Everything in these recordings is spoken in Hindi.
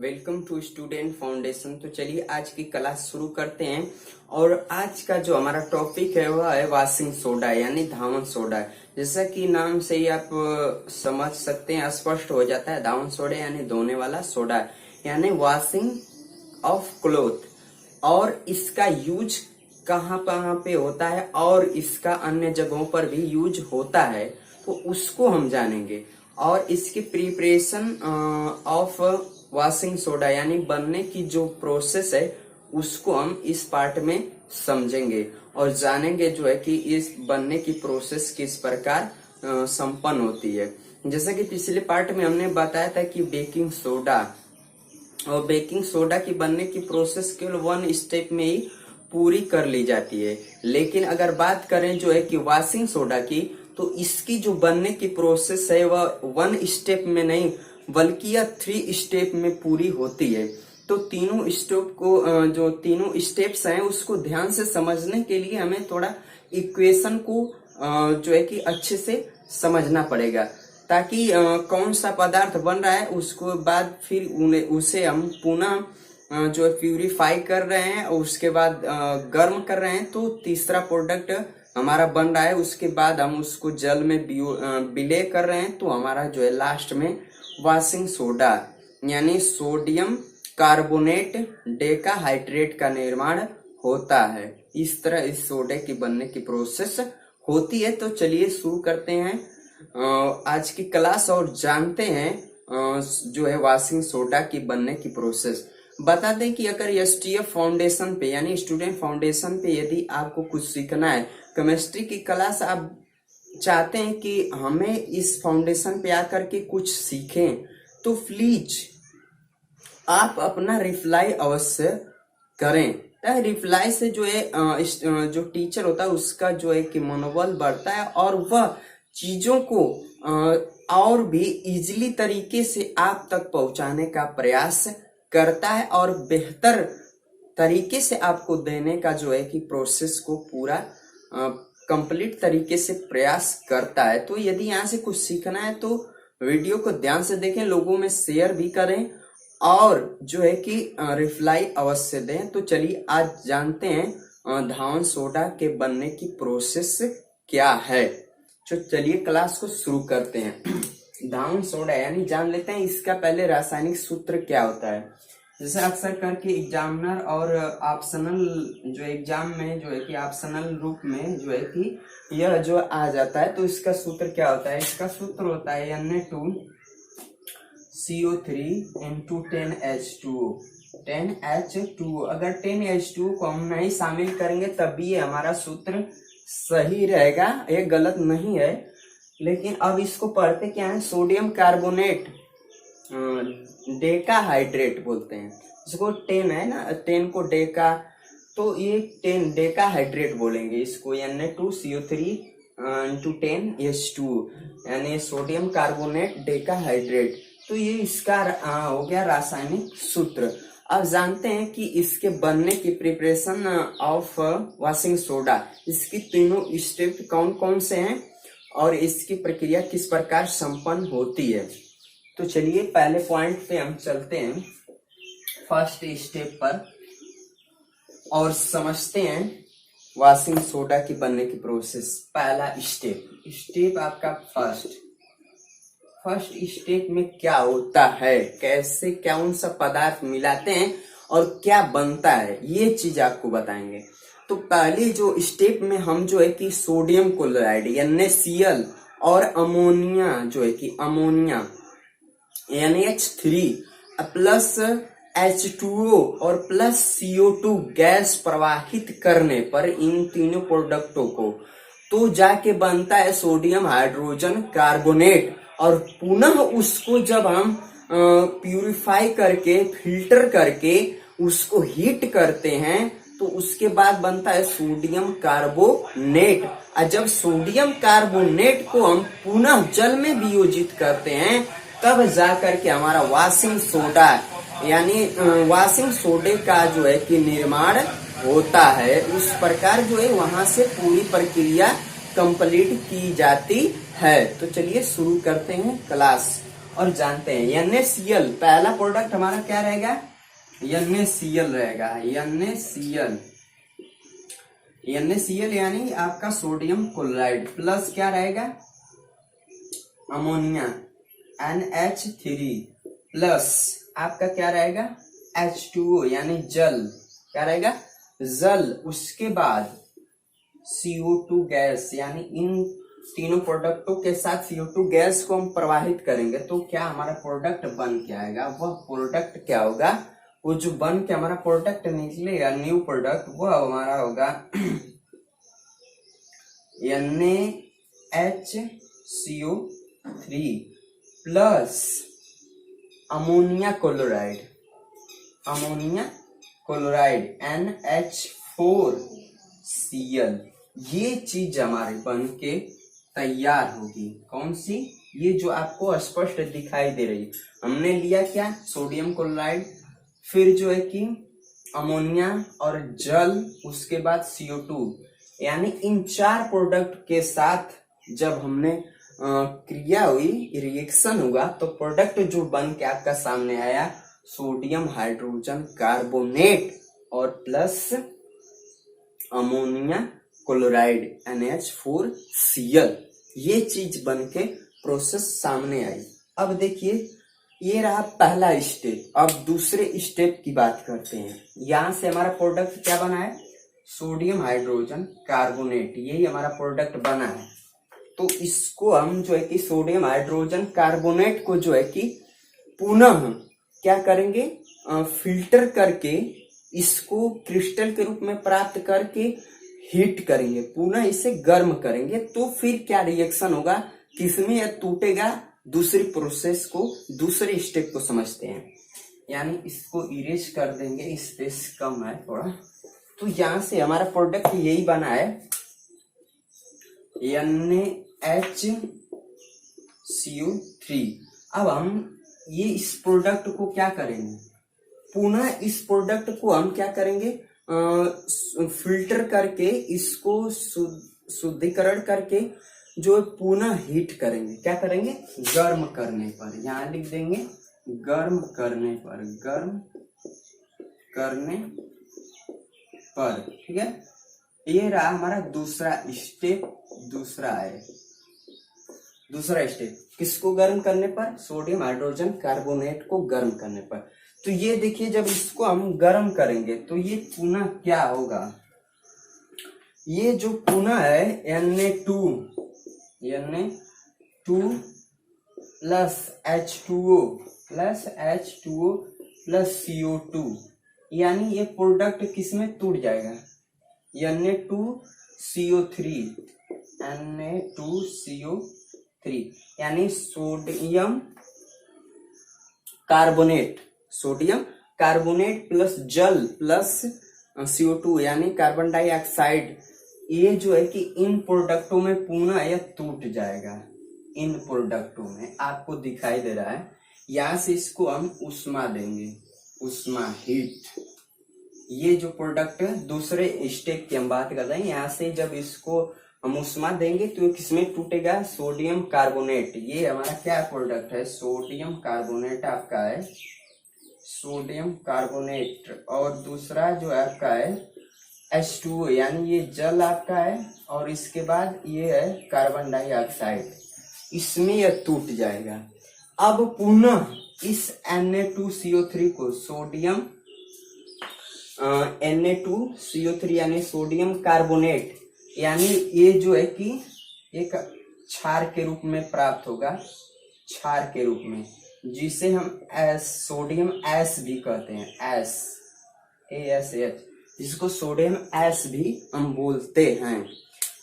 Welcome to student foundation. तो चलिए आज की क्लास शुरू करते हैं। और आज का जो हमारा टॉपिक है वह है वॉशिंग सोडा यानी धावन सोडा। जैसा कि नाम से ही आप समझ सकते हैं, स्पष्ट हो जाता है। धावन सोडा यानी धोने वाला सोडा यानी वॉशिंग ऑफ क्लोथ। और इसका यूज कहाँ कहाँ पे होता है और इसका अन्य जगहों पर भी यूज होता है, तो उसको हम जानेंगे। और इसकी प्रिपरेशन ऑफ वॉशिंग सोडा यानी बनने की जो प्रोसेस है उसको हम इस पार्ट में समझेंगे और जानेंगे जो है कि इस बनने की प्रोसेस किस प्रकार संपन्न होती है। जैसा कि पिछले पार्ट में हमने बताया था कि बेकिंग सोडा और बेकिंग सोडा की बनने की प्रोसेस केवल वन स्टेप में ही पूरी कर ली जाती है। लेकिन अगर बात करें जो है कि वॉशिंग सोडा की, तो इसकी जो बनने की प्रोसेस है वह वन स्टेप में नहीं बल्कि यह 3 स्टेप में पूरी होती है। तो तीनों स्टेप को जो तीनों स्टेप्स हैं उसको ध्यान से समझने के लिए हमें थोड़ा इक्वेशन को जो है कि अच्छे से समझना पड़ेगा, ताकि कौन सा पदार्थ बन रहा है उसको बाद फिर उसे हम पुनः जो प्यूरिफाई कर रहे हैं और उसके बाद गर्म कर रहे हैं, तो तीसरा प्रोडक्ट हमारा बन रहा है। उसके बाद हम उसको जल में विलय कर रहे हैं, तो हमारा जो है लास्ट में वॉशिंग सोडा यानी सोडियम कार्बोनेट डेकाहाइड्रेट का निर्माण होता है। इस तरह इस सोडे की बनने की प्रोसेस होती है। तो चलिए शुरू करते हैं आज की क्लास और जानते हैं जो है वॉशिंग सोडा की बनने की प्रोसेस। बता दें कि अगर एसटीएफ फाउंडेशन पे यानी स्टूडेंट फाउंडेशन पे यदि आपको कुछ सीखना है, केमिस्ट्री की क्लास आप चाहते हैं कि हमें इस फाउंडेशन पे आकर के कुछ सीखें, तो प्लीज आप अपना रिप्लाई अवश्य करें। रिप्लाई से जो है जो टीचर होता है उसका जो है कि मनोबल बढ़ता है और वह चीजों को और भी इजीली तरीके से आप तक पहुंचाने का प्रयास करता है और बेहतर तरीके से आपको देने का जो है कि प्रोसेस को पूरा कंप्लीट तरीके से प्रयास करता है। तो यदि यहाँ से कुछ सीखना है तो वीडियो को ध्यान से देखें, लोगों में शेयर भी करें और जो है कि रिप्लाई अवश्य दें। तो चलिए आज जानते हैं धावन सोडा के बनने की प्रोसेस क्या है। तो चलिए क्लास को शुरू करते हैं। धावन सोडा यानी जान लेते हैं इसका पहले रासायनिक सूत्र क्या होता है। जैसे अक्सर करके एग्जामिनर और ऑप्शनल जो एग्जाम में जो है कि ऑप्शनल रूप में जो है कि यह जो आ जाता है, तो इसका सूत्र क्या होता है। इसका सूत्र होता है Na2CO3 into 10H2O 10H2O। अगर 10H2O को हम नहीं शामिल करेंगे तभी ये हमारा सूत्र सही रहेगा, ये गलत नहीं है। लेकिन अब इसको पढ़ते क्या है, सोडियम कार्बोनेट डेकाहाइड्रेट बोलते हैं इसको। 10 है ना, 10 को डेका, तो ये 10 डेकाहाइड्रेट बोलेंगे इसको। Na2CO3 into 10H2O यानी सोडियम कार्बोनेट डेकाहाइड्रेट। तो ये इसका हो गया रासायनिक सूत्र। अब जानते हैं कि इसके बनने की प्रिपरेशन ऑफ वॉशिंग सोडा, इसकी तीनों स्टेप कौन कौन से हैं और इसकी प्रक्रिया किस प्रकार संपन्न होती है। तो चलिए पहले पॉइंट पे हम चलते हैं, फर्स्ट स्टेप पर, और समझते हैं वॉशिंग सोडा की बनने की प्रोसेस। पहला स्टेप आपका फर्स्ट स्टेप में क्या होता है, कैसे कौन सा पदार्थ मिलाते हैं और क्या बनता है, ये चीज आपको बताएंगे। तो पहले जो स्टेप में हम जो है कि सोडियम क्लोराइड NaCl और अमोनिया जो है कि अमोनिया NH3 प्लस H2O और प्लस CO2 गैस प्रवाहित करने पर इन तीनों प्रोडक्टों को तो जाके बनता है सोडियम हाइड्रोजन कार्बोनेट। और पुनः उसको जब हम प्यूरिफाई करके फिल्टर करके उसको हीट करते हैं तो उसके बाद बनता है सोडियम कार्बोनेट। और जब सोडियम कार्बोनेट को हम पुनः जल में वियोजित करते हैं तब जाकर के हमारा वॉशिंग सोडा यानी वॉशिंग सोडे का जो है कि निर्माण होता है। उस प्रकार जो है वहां से पूरी प्रक्रिया कंप्लीट की जाती है। तो चलिए शुरू करते हैं क्लास। और जानते हैं। NaCl पहला प्रोडक्ट हमारा क्या रहेगा, NaCl रहेगा। NaCl यानी आपका सोडियम क्लोराइड प्लस क्या रहेगा, अमोनिया NH3 प्लस आपका क्या रहेगा H2O यानी जल, क्या रहेगा जल। उसके बाद CO2 गैस, यानी इन तीनों प्रोडक्टों के साथ CO2 गैस को हम प्रवाहित करेंगे तो क्या हमारा प्रोडक्ट बन के आएगा, वह प्रोडक्ट क्या होगा, वो जो बन के हमारा प्रोडक्ट निकलेगा न्यू प्रोडक्ट, वह हमारा होगा NaHCO3 plus ammonia chloride NH4Cl। ये चीज हमारे बन के तैयार होगी। कौन सी, ये जो आपको स्पष्ट दिखाई दे रही, हमने लिया क्या सोडियम क्लोराइड, फिर जो है कि अमोनिया और जल, उसके बाद CO2, यानी इन 4 प्रोडक्ट के साथ जब हमने क्रिया हुई, रिएक्शन हुआ, तो प्रोडक्ट जो बन के आपका सामने आया सोडियम हाइड्रोजन कार्बोनेट और प्लस अमोनिया क्लोराइड NH4Cl। ये चीज बन के प्रोसेस सामने आई। अब देखिए ये रहा पहला स्टेप। अब दूसरे स्टेप की बात करते हैं। यहां से हमारा प्रोडक्ट क्या बना है, सोडियम हाइड्रोजन कार्बोनेट, यही हमारा प्रोडक्ट बना है। तो इसको हम जो है कि सोडियम हाइड्रोजन कार्बोनेट को जो है कि पुनः क्या करेंगे, फिल्टर करके इसको क्रिस्टल के रूप में प्राप्त करके हीट करेंगे, पुनः इसे गर्म करेंगे, तो फिर क्या रिएक्शन होगा, किसमें यह टूटेगा, दूसरी प्रोसेस को, दूसरे स्टेप को समझते हैं। यानी इसको इरेज कर देंगे, स्पेस कम है थोड़ा। तो यहां से हमारा प्रोडक्ट यही बना है NaHCO3। अब हम ये इस प्रोडक्ट को क्या करेंगे, पुनः इस प्रोडक्ट को हम क्या करेंगे, फिल्टर करके इसको शुद्धिकरण करके जो पुनः हीट करेंगे, क्या करेंगे, गर्म करने पर, यहां लिख देंगे गर्म करने पर, ठीक है। ये रहा हमारा दूसरा स्टेप। दूसरा स्टेप किसको गर्म करने पर, सोडियम हाइड्रोजन कार्बोनेट को गर्म करने पर। तो ये देखिए जब इसको हम गर्म करेंगे तो ये पुनः क्या होगा, ये जो पुनः है Na2 plus H2O plus CO2, यानी ये प्रोडक्ट किसमें टूट जाएगा, Na2CO3 यानी सोडियम कार्बोनेट प्लस जल प्लस CO2 यानी कार्बन डाइऑक्साइड, ये जो है कि इन प्रोडक्टों में पुनः यह टूट जाएगा। इन प्रोडक्टों में आपको दिखाई दे रहा है, यहां से इसको हम उष्मा देंगे, उष्मा हीट। ये जो प्रोडक्ट दूसरे स्टेप की हम बात कर रहे हैं, यहाँ से जब इसको हम उष्मा देंगे तो किसमें टूटेगा, सोडियम कार्बोनेट। ये हमारा क्या प्रोडक्ट है, सोडियम कार्बोनेट आपका है, सोडियम कार्बोनेट। और दूसरा जो आपका है H2O यानी ये जल आपका है, और इसके बाद ये है कार्बन डाइऑक्साइड, इसमें यह टूट जाएगा। अब पुनः इस Na2CO3 को सोडियम Na2CO3 यानी सोडियम कार्बोनेट, यानी ये जो है कि एक क्षार के रूप में प्राप्त होगा, क्षार के रूप में, जिसे हम सोडियम एस भी कहते हैं, ASH, जिसको सोडियम एस भी हम बोलते हैं।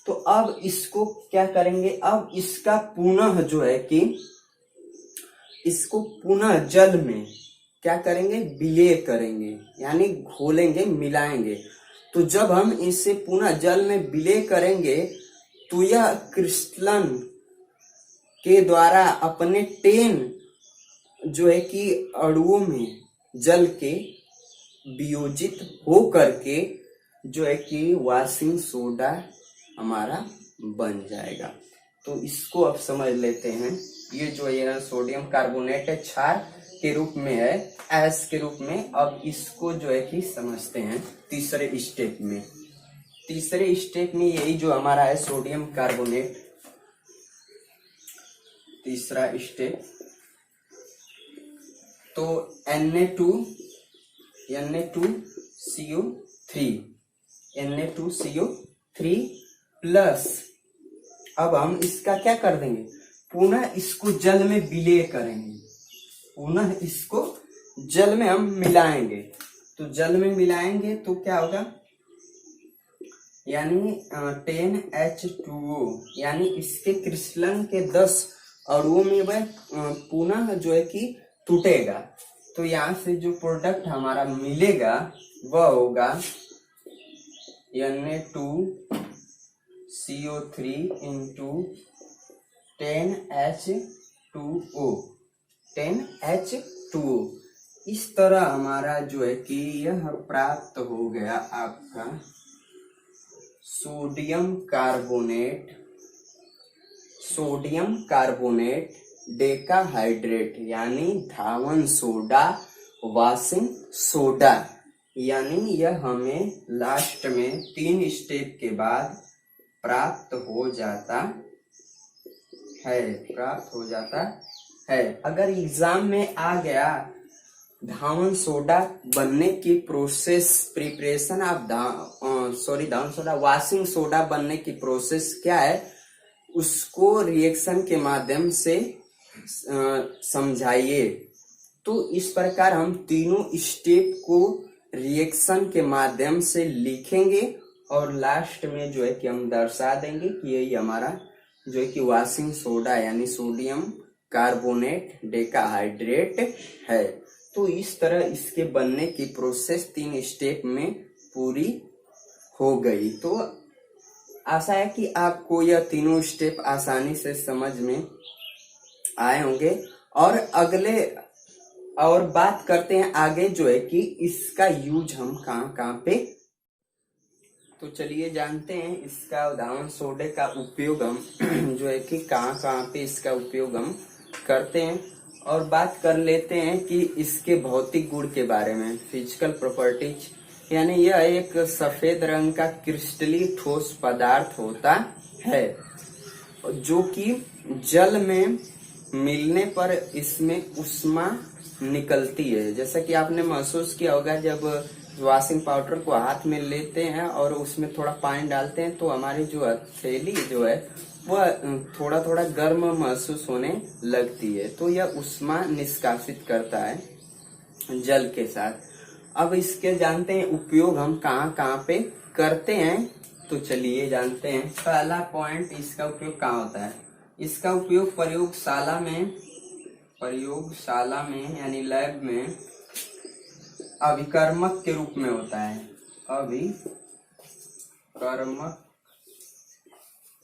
तो अब इसको क्या करेंगे, अब इसका पुनः जो है कि इसको पुनः जल में क्या करेंगे, विलय करेंगे, यानी घोलेंगे, मिलाएंगे। तो जब हम इसे पुनः जल में विलय करेंगे तो यह क्रिस्टलन के द्वारा अपने 10 जो है कि अणुओं में जल के वियोजित हो करके जो है कि वॉशिंग सोडा हमारा बन जाएगा। तो इसको अब समझ लेते हैं। ये जो है सोडियम कार्बोनेट है, क्षार के रूप में है, एस के रूप में। अब इसको जो है कि समझते हैं तीसरे स्टेप में। तीसरे स्टेप में यही जो हमारा है सोडियम कार्बोनेट, तीसरा स्टेप। तो Na2CO3 प्लस, अब हम इसका क्या कर देंगे, पुनः इसको जल में विलय करेंगे, पुनः इसको जल में हम मिलाएंगे। तो जल में मिलाएंगे तो क्या होगा, यानी 10H2O, यानी इसके क्रिस्टलन के 10 अणुओं में वह पुनः जो है कि टूटेगा। तो यहाँ से जो प्रोडक्ट हमारा मिलेगा वह होगा Na2CO3 इंटू 10H2O। इस तरह हमारा जो है कि यह प्राप्त हो गया आपका सोडियम कार्बोनेट डेकाहाइड्रेट, यानी धावन सोडा, वाशिंग सोडा। यानी यह हमें लास्ट में 3 स्टेप के बाद प्राप्त हो जाता है। अगर एग्जाम में आ गया धावन सोडा बनने की process, preparation of Dhawan soda, washing soda बनने की प्रोसेस क्या है, उसको रिएक्शन के माध्यम से समझाइए। तो इस प्रकार हम तीनों स्टेप को रिएक्शन के माध्यम से लिखेंगे और लास्ट में जो है कि हम दर्शा देंगे कि यही हमारा जो है कि वाशिंग सोडा यानी सोडियम कार्बोनेट डेकाहाइड्रेट है। तो इस तरह इसके बनने की प्रोसेस 3 स्टेप में पूरी हो गई। तो आशा है कि आपको यह तीनों स्टेप आसानी से समझ में आए होंगे। और बात करते हैं आगे जो है कि इसका यूज हम कहाँ पे। तो चलिए जानते हैं इसका धावन सोडे का उपयोग हम जो है कि कहाँ पे इसका उपयोग हम करते हैं। और बात कर लेते हैं कि इसके भौतिक गुण के बारे में, फिजिकल प्रॉपर्टीज। यानी यह एक सफेद रंग का क्रिस्टली ठोस पदार्थ होता है जो कि जल में मिलने पर इसमें ऊष्मा निकलती है। जैसा कि आपने महसूस किया होगा, जब वॉशिंग पाउडर को हाथ में लेते हैं और उसमें थोड़ा पानी डालते हैं तो हमारी जो हथेली जो है वह थोड़ा थोड़ा गर्म महसूस होने लगती है। तो यह ऊष्मा निष्कासित करता है जल के साथ। अब इसके जानते हैं उपयोग हम कहाँ पे करते हैं। तो चलिए जानते हैं। पहला पॉइंट, इसका उपयोग कहाँ होता है। इसका उपयोग प्रयोगशाला में यानी लैब में अभिकर्मक के रूप में होता है। अभिकर्मक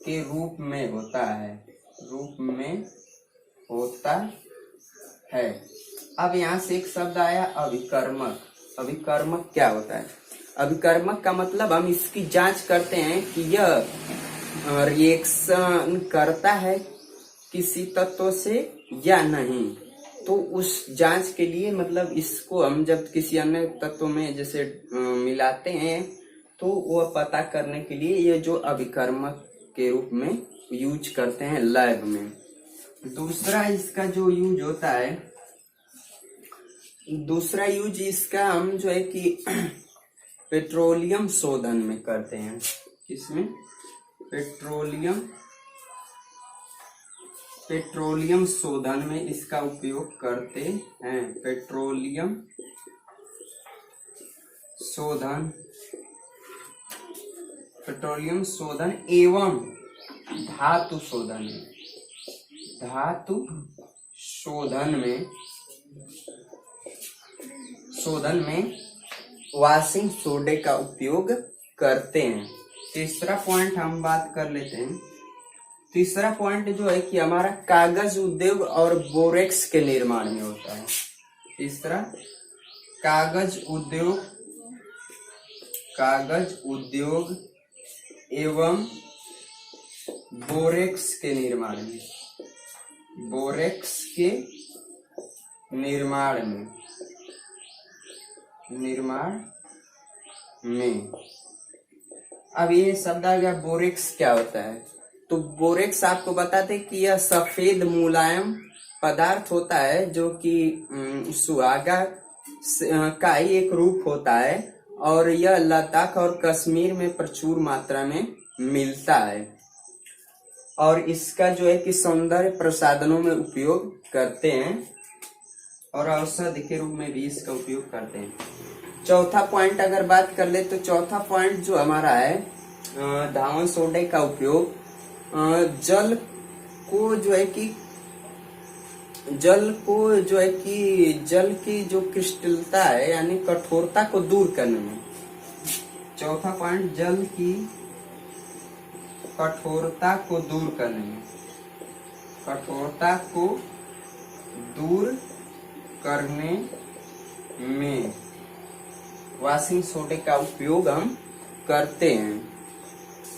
के रूप में होता है। अब यहाँ से एक शब्द आया अभिकर्मक। अभिकर्मक क्या होता है। अभिकर्मक का मतलब हम इसकी जांच करते हैं कि यह रिएक्शन करता है किसी तत्व से या नहीं। तो उस जांच के लिए मतलब इसको हम जब किसी अन्य तत्व में जैसे मिलाते हैं तो वह पता करने के लिए ये जो अभिकर्मक के रूप में यूज करते हैं लैब में। दूसरा इसका जो यूज होता है, दूसरा यूज इसका हम जो है कि पेट्रोलियम शोधन में करते हैं। किसमें? पेट्रोलियम शोधन में इसका उपयोग करते हैं। पेट्रोलियम शोधन एवं धातु शोधन में वाशिंग सोडे का उपयोग करते हैं। तीसरा पॉइंट हम बात कर लेते हैं। तीसरा पॉइंट जो है कि हमारा कागज उद्योग और बोरेक्स के निर्माण में होता है। तीसरा कागज उद्योग एवं बोरेक्स के निर्माण में। बोरेक्स के निर्माण में। अब ये शब्द आ गया बोरेक्स क्या होता है। तो बोरेक्स आपको बताते कि यह सफेद मुलायम पदार्थ होता है जो कि सुहागा का ही एक रूप होता है और यह लद्दाख और कश्मीर में प्रचुर मात्रा में मिलता है और इसका जो है कि सौंदर्य प्रसाधनों में उपयोग करते हैं और औषधि के रूप में भी इसका उपयोग करते हैं। चौथा पॉइंट अगर बात कर ले तो चौथा पॉइंट जो हमारा है धावन सोडे का उपयोग जल को जो है कि जल की जो क्रिस्टलता है यानी कठोरता को दूर करने में। चौथा पॉइंट जल की कठोरता को दूर करने में, कठोरता को दूर करने में वॉशिंग सोडे का उपयोग हम करते हैं।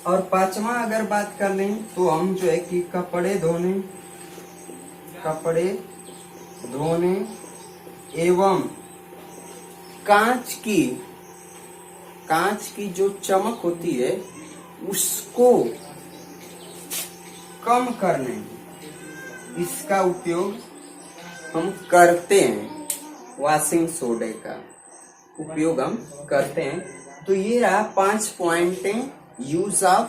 और पांचवा अगर बात कर लें तो हम जो है कि कपड़े धोने एवं कांच की जो चमक होती है उसको कम करने में इसका उपयोग हम करते हैं। वॉशिंग सोडे का उपयोग हम करते हैं। तो ये रहा 5 पॉइंटें यूज ऑफ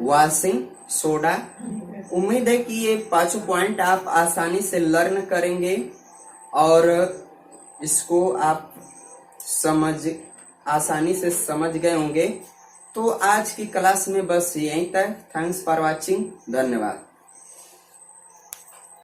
वॉशिंग सोडा। उम्मीद है कि ये 5 पॉइंट आप आसानी से लर्न करेंगे और इसको आप आसानी से समझ गए होंगे। तो आज की क्लास में बस यहीं तक। Thanks for watching. धन्यवाद।